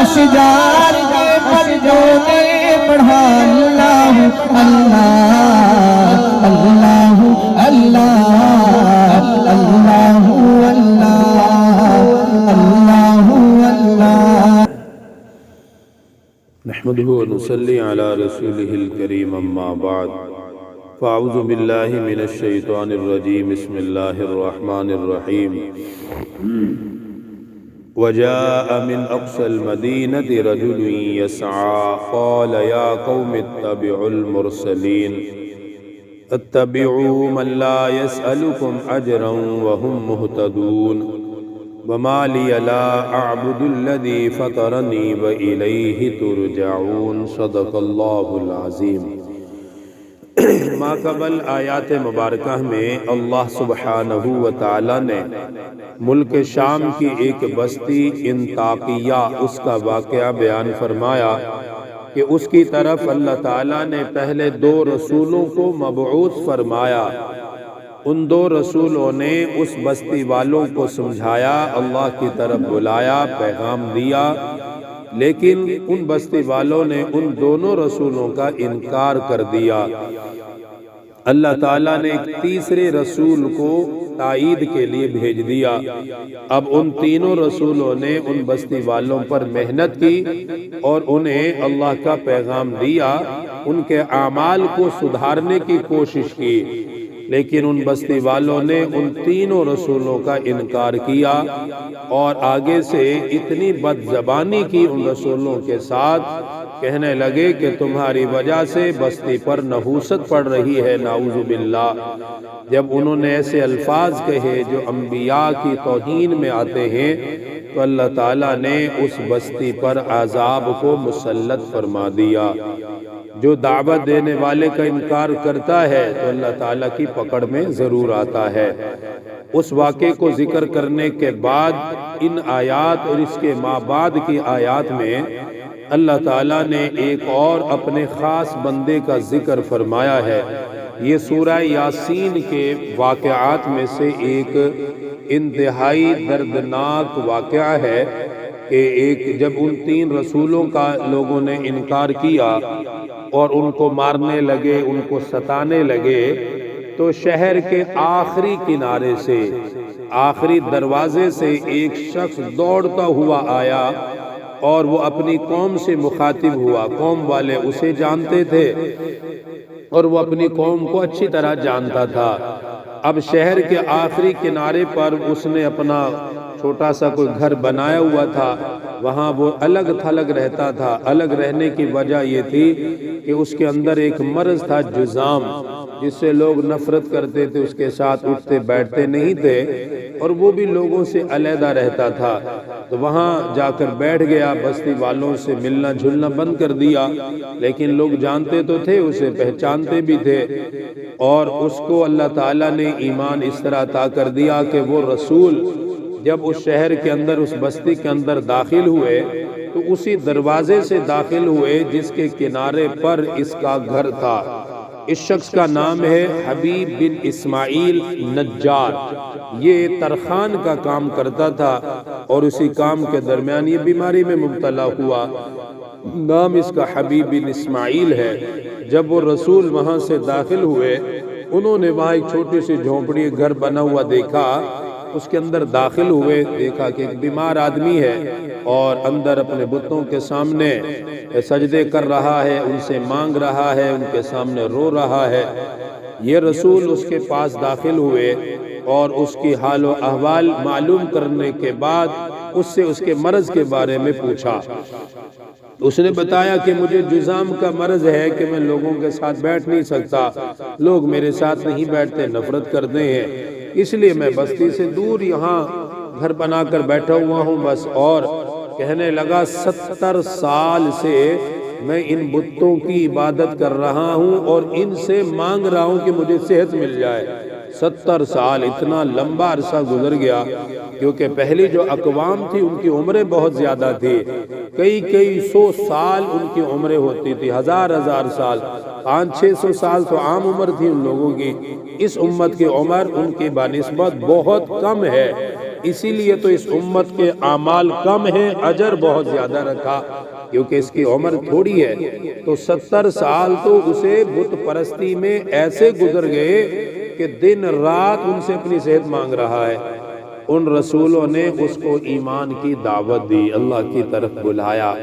اشجار کے پرجوں نے پڑھا اللہ اللہ اللہ اللہ اللہ اللہ اللہ۔ نحمده ونصلي على رسوله الكريم اما بعد فاعوذ بالله من الشيطان الرجيم بسم الله الرحمن الرحيم وجاء من اقصى المدينة رجل يسعى قال يا قوم اتبعوا المرسلين اتبعوا من لا يسألكم اجرا وهم مهتدون وما لي لا اعبد الذي فطرني واليه ترجعون صدق اللہ العظیم۔ ما قبل آیات مبارکہ میں اللہ سبحانہ و تعالی نے ملک شام کی ایک بستی انطاکیہ اس کا واقعہ بیان فرمایا کہ اس کی طرف اللہ تعالی نے پہلے 2 رسولوں کو مبعوث فرمایا۔ ان 2 رسولوں نے اس بستی والوں کو سمجھایا، اللہ کی طرف بلایا، پیغام دیا، لیکن ان بستی والوں نے ان دونوں رسولوں کا انکار کر دیا۔ اللہ تعالیٰ نے ایک تیسرے رسول کو تائید کے لیے بھیج دیا۔ اب ان تینوں رسولوں نے ان بستی والوں پر محنت کی اور انہیں اللہ کا پیغام دیا، ان کے اعمال کو سدھارنے کی کوشش کی، لیکن ان بستی والوں نے ان تینوں رسولوں کا انکار کیا اور آگے سے اتنی بد زبانی کی ان رسولوں کے ساتھ، کہنے لگے کہ تمہاری وجہ سے بستی پر نحوست پڑ رہی ہے، نعوذ باللہ۔ جب انہوں نے ایسے الفاظ کہے جو انبیاء کی توہین میں آتے ہیں تو اللہ تعالیٰ نے اس بستی پر عذاب کو مسلط فرما دیا۔ جو دعوت دینے والے کا انکار کرتا ہے تو اللہ تعالیٰ کی پکڑ میں ضرور آتا ہے۔ اس واقعے کو ذکر کرنے کے بعد ان آیات اور اس کے ما بعد کی آیات میں اللہ تعالیٰ نے ایک اور اپنے خاص بندے کا ذکر فرمایا ہے۔ یہ سورہ یاسین کے واقعات میں سے ایک انتہائی دردناک واقعہ ہے کہ جب ان 3 رسولوں کا لوگوں نے انکار کیا اور ان کو مارنے لگے، ان کو ستانے لگے، تو شہر کے آخری کنارے سے، آخری دروازے سے ایک شخص دوڑتا ہوا آیا اور وہ اپنی قوم سے مخاطب ہوا۔ قوم والے اسے جانتے تھے اور وہ اپنی قوم کو اچھی طرح جانتا تھا۔ اب شہر کے آخری کنارے پر اس نے اپنا چھوٹا سا کوئی گھر بنایا ہوا تھا، وہاں وہ الگ تھلگ رہتا تھا۔ الگ رہنے کی وجہ یہ تھی کہ اس کے اندر ایک مرض تھا، جذام، جس سے لوگ نفرت کرتے تھے، اس کے ساتھ اٹھتے بیٹھتے نہیں تھے اور وہ بھی لوگوں سے علیحدہ رہتا تھا۔ تو وہاں جا کر بیٹھ گیا، بستی والوں سے ملنا جھلنا بند کر دیا، لیکن لوگ جانتے تو تھے، اسے پہچانتے بھی تھے، اور اس کو اللہ تعالیٰ نے ایمان اس طرح عطا کر دیا کہ وہ رسول جب اس شہر کے اندر، اس بستی کے اندر داخل ہوئے تو اسی دروازے سے داخل ہوئے جس کے کنارے پر اس کا گھر تھا۔ اس شخص کا نام ہے حبیب بن اسماعیل نجار۔ یہ ترخان کا کام کرتا تھا اور اسی کام کے درمیان یہ بیماری میں مبتلا ہوا۔ نام اس کا حبیب بن اسماعیل ہے۔ جب وہ رسول وہاں سے داخل ہوئے، انہوں نے وہاں ایک چھوٹی سی جھونپڑی گھر بنا ہوا دیکھا، اس کے اندر داخل ہوئے، دیکھا کہ ایک بیمار آدمی ہے اور اندر اپنے بتوں کے سامنے سجدے کر رہا ہے، ان سے مانگ رہا ہے، ان کے سامنے رو رہا ہے۔ یہ رسول اس کے پاس داخل ہوئے اور اس کی حال و احوال معلوم کرنے کے بعد اس سے اس کے مرض کے بارے میں پوچھا۔ اس نے بتایا کہ مجھے جذام کا مرض ہے کہ میں لوگوں کے ساتھ بیٹھ نہیں سکتا، لوگ میرے ساتھ نہیں بیٹھتے، نفرت کرتے ہیں، اس لیے میں بستی سے دور یہاں گھر بنا کر بیٹھا ہوا ہوں بس۔ اور کہنے لگا 70 سال سے میں ان بتوں کی عبادت کر رہا ہوں اور ان سے مانگ رہا ہوں کہ مجھے صحت مل جائے۔ 70 سال، اتنا لمبا عرصہ گزر گیا، کیونکہ پہلی جو اقوام تھی ان کی عمریں بہت زیادہ تھی، کئی 100 سال ان کی عمریں ہوتی تھی، ہزار سال، 500-600 سال تو عام عمر تھی ان لوگوں کی۔ اس امت کی عمر ان کی بنسبت بہت کم ہے، اسی لیے تو اس امت کے اعمال کم ہیں، اجر بہت زیادہ رکھا، کیونکہ اس کی عمر تھوڑی ہے۔ تو 70 سال تو اسے بت پرستی میں ایسے گزر گئے کہ دن رات ان سے اپنی صحت مانگ رہا ہے۔ ان رسولوں نے اس کو ایمان کی دعوت دی، اللہ کی طرف بلایا،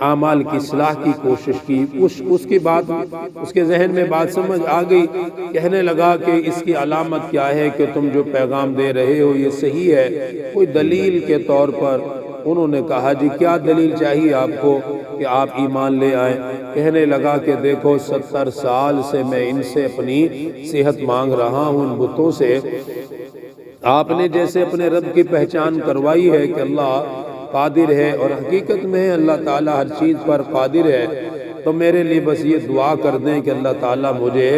اعمال کی اصلاح کی کوشش کی۔ اس کی بات، اس کے ذہن میں بات سمجھ آ گئی، کہنے لگا کہ اس کی علامت کیا ہے کہ تم جو پیغام دے رہے ہو یہ صحیح ہے؟ کوئی دلیل کے طور پر انہوں نے کہا جی کیا دلیل چاہیے آپ کو کہ آپ ایمان لے آئیں؟ کہنے لگا کہ دیکھو 70 سال سے میں ان سے اپنی صحت مانگ رہا ہوں، ان بتوں سے۔ آپ نے جیسے اپنے رب کی پہچان کروائی ہے کہ اللہ قادر ہے، اور حقیقت میں اللہ تعالیٰ ہر چیز پر قادر ہے، تو میرے لیے بس یہ دعا کر دیں کہ اللہ تعالیٰ مجھے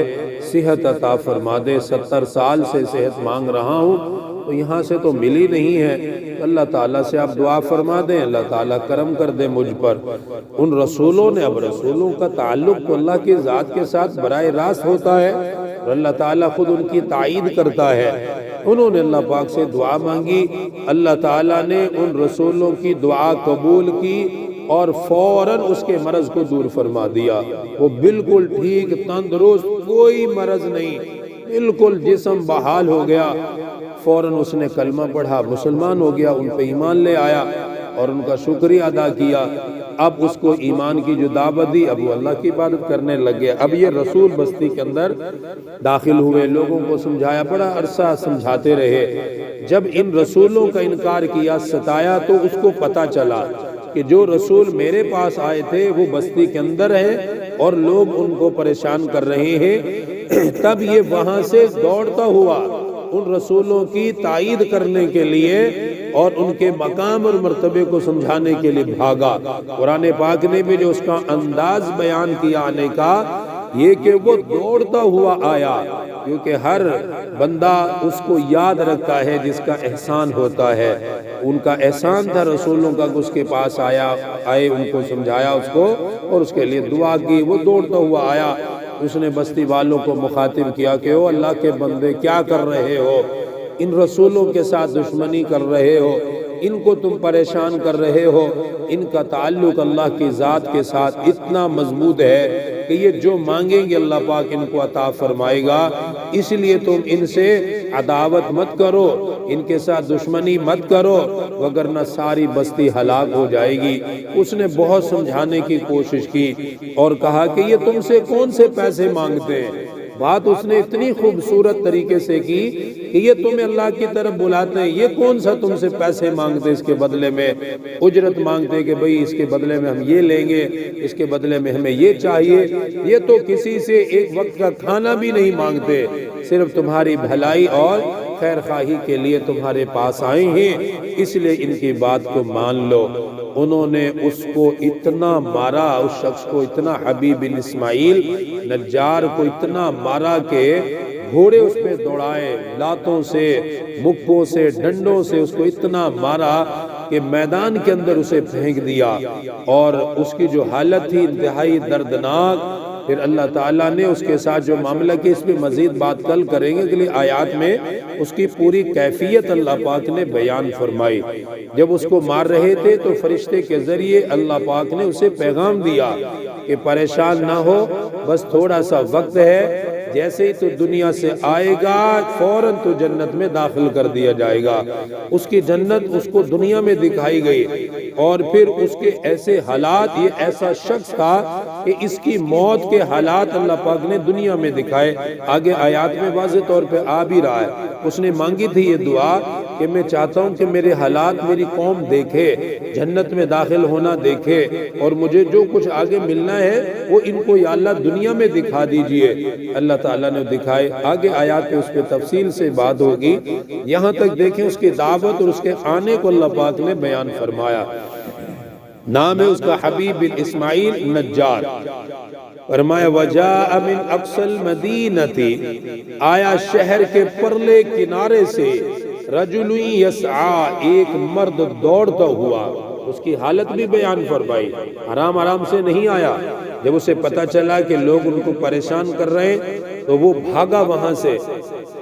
صحت عطا فرما دے۔ 70 سال سے صحت مانگ رہا ہوں تو یہاں سے تو ملی نہیں ہے، اللہ تعالیٰ سے آپ دعا فرما دیں، اللہ تعالیٰ کرم کر دے مجھ پر۔ ان رسولوں نے، اب رسولوں کا تعلق تو اللہ کی ذات کے ساتھ براہ راست ہوتا ہے، اور اللہ تعالیٰ خود ان کی تائید کرتا ہے۔ انہوں نے اللہ پاک سے دعا مانگی، اللہ تعالیٰ نے ان رسولوں کی دعا قبول کی اور فوراً اس کے مرض کو دور فرما دیا۔ وہ بالکل ٹھیک، تندرست، کوئی مرض نہیں، بالکل جسم بحال ہو گیا۔ فوراً اس نے کلمہ پڑھا، مسلمان ہو گیا، ان پہ ایمان لے آیا اور ان کا شکریہ ادا کیا۔ اب اس کو ایمان کی جو دعوت دی، اب وہ اللہ کی عبادت کرنے لگ گیا۔ اب یہ رسول بستی کے اندر داخل ہوئے، لوگوں کو سمجھایا، بڑا عرصہ سمجھاتے رہے۔ جب ان رسولوں کا انکار کیا، ستایا، تو اس کو پتہ چلا کہ جو رسول میرے پاس آئے تھے وہ بستی کے اندر ہیں اور لوگ ان کو پریشان کر رہے ہیں۔ تب یہ وہاں سے دوڑتا ہوا ان رسولوں کی تائید کرنے کے لیے اور ان کے مقام اور مرتبے کو سمجھانے کے لیے بھاگا۔ قرآن پاک نے بھی جو اس کا انداز بیان کیا آنے کا، یہ کہ وہ دوڑتا ہوا آیا، کیونکہ ہر بندہ اس کو یاد رکھتا ہے جس کا احسان ہوتا ہے۔ ان کا احسان تھا رسولوں کا، اس کے پاس آئے، ان کو سمجھایا اس کو اور اس کے لیے دعا کی۔ وہ دوڑتا ہوا آیا، اس نے بستی والوں کو مخاطب کیا کہ او اللہ کے بندے کیا کر رہے ہو؟ ان رسولوں کے ساتھ دشمنی کر رہے ہو، ان کو تم پریشان کر رہے ہو۔ ان کا تعلق اللہ کی ذات کے ساتھ اتنا مضبوط ہے کہ یہ جو مانگیں گے اللہ پاک ان کو عطا فرمائے گا، اس لیے تم ان سے عداوت مت کرو، ان کے ساتھ دشمنی مت کرو، وگرنہ ساری بستی ہلاک ہو جائے گی۔ اس نے بہت سمجھانے کی کوشش کی اور کہا کہ یہ تم سے کون سے پیسے مانگتے ہیں؟ بات اس نے اتنی خوبصورت طریقے سے کی کہ یہ تمہیں اللہ کی طرف بلاتے ہیں، یہ کون سا تم سے پیسے مانگتے، اس کے بدلے میں اجرت مانگتے کہ بھئی اس کے بدلے میں ہم یہ لیں گے، اس کے بدلے میں ہمیں یہ چاہیے۔ یہ تو کسی سے ایک وقت کا کھانا بھی نہیں مانگتے، صرف تمہاری بھلائی اور خیر خواہی کے لیے تمہارے پاس آئے ہیں، اس لیے ان کی بات کو مان لو۔ انہوں نے اس کو اتنا مارا، اس شخص کو اتنا، حبیب بن اسماعیل نجار کو اتنا مارا کہ گھوڑے اس پہ دوڑائے، لاتوں سے، مکوں سے، ڈنڈوں سے اس کو اتنا مارا کہ میدان کے اندر اسے پھینک دیا، اور اس کی جو حالت تھی انتہائی دردناک۔ پھر اللہ تعالیٰ نے اس کے ساتھ جو معاملہ کیا، اس پہ مزید بات کل کریں گے، اگلی آیات میں اس کی پوری کیفیت اللہ پاک نے بیان فرمائی۔ جب اس کو مار رہے تھے تو فرشتے کے ذریعے اللہ پاک نے اسے پیغام دیا کہ پریشان نہ ہو، بس تھوڑا سا وقت ہے، جیسے ہی تو دنیا سے آئے گا فوراً تو جنت میں داخل کر دیا جائے گا۔ اس کی جنت اس کو دنیا میں دکھائی گئی، اور پھر اس کے ایسے حالات، یہ ایسا شخص تھا کہ اس کی موت کے حالات اللہ پاک نے دنیا میں دکھائے۔ آگے آیات میں واضح طور پہ آ بھی رہا ہے۔ اس نے مانگی تھی یہ دعا کہ میں چاہتا ہوں کہ میرے حالات میری قوم دیکھے، جنت میں داخل ہونا دیکھے، اور مجھے جو کچھ آگے ملنا ہے وہ ان کو یا اللہ دنیا میں دکھا دیجئے۔ اللہ تعالیٰ نے دکھائے۔ آگے آیات پہ اس پہ تفصیل سے بات ہوگی۔ یہاں تک دیکھیں اس کی دعوت اور اس کے آنے کو اللہ پاک نے بیان فرمایا۔ نام ہے اس کا حبیب بن اسماعیل نجار۔ فرمایا وجاء من اقصى المدینہ، آیا شہر کے پرلے کنارے سے، رجل یسعى، ایک مرد دوڑتا ہوا۔ اس کی حالت بھی بیان فرمائی، آرام سے نہیں آیا۔ جب اسے پتہ چلا کہ لوگ ان کو پریشان کر رہے ہیں تو وہ بھاگا وہاں سے.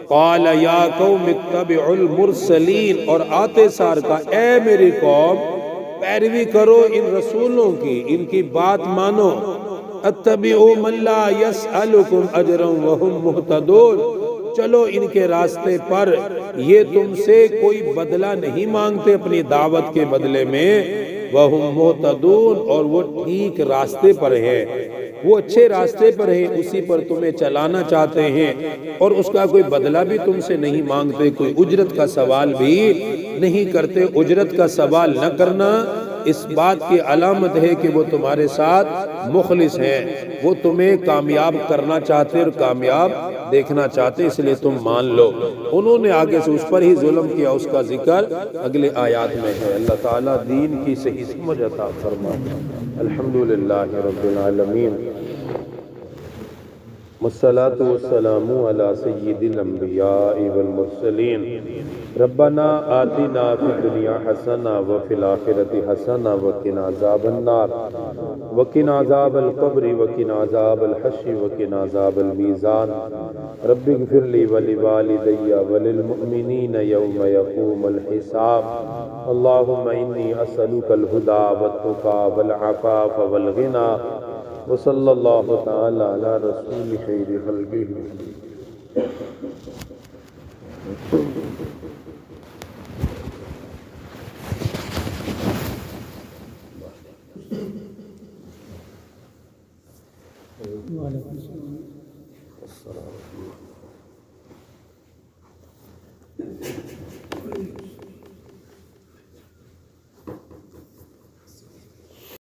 قال یا قوم اتبعوا المرسلین، اور آتے سار کا اے میری قوم پیروی کرو ان رسولوں کی، ان کی بات مانو. اتبعوا من لا يسألكم اجرا وهم مهتدون، چلو ان کے راستے پر، یہ تم سے کوئی بدلہ نہیں مانگتے اپنی دعوت کے بدلے میں. وَهُمْ مُهْتَدُونَ، اور وہ ٹھیک راستے پر ہیں، وہ اچھے راستے پر ہیں، اسی پر تمہیں چلانا چاہتے ہیں، اور اس کا کوئی بدلہ بھی تم سے نہیں مانگتے، کوئی اجرت کا سوال بھی نہیں کرتے. اجرت کا سوال نہ کرنا اس بات کی علامت ہے کہ وہ تمہارے ساتھ مخلص ہیں، وہ تمہیں کامیاب کرنا چاہتے اور کامیاب دیکھنا چاہتے، اس لیے تم مان لو. انہوں نے آگے سے اس پر ہی ظلم کیا، اس کا ذکر اگلے آیات میں ہے. اللہ تعالیٰ دین کی صحیح سمجھ عطا فرمائے. الحمدللہ رب العالمین، والصلاة والسلام علی سید الانبیاء والمرسلین. ربنا آتنا فی الدنیا حسنہ وفی الآخرۃ حسنہ وقنا عذاب النار وقنا عذاب القبر وقنا عذاب الحشر وقنا عذاب المیزان. رب اغفر لی ولوالدی وللمؤمنین یوم یقوم الحساب. اللہم انی اسألک الہدی والتقی والعفاف والغنی. وصلی اللہ تعالی علی رسول خیر خلقہ. وعلیکم السلام.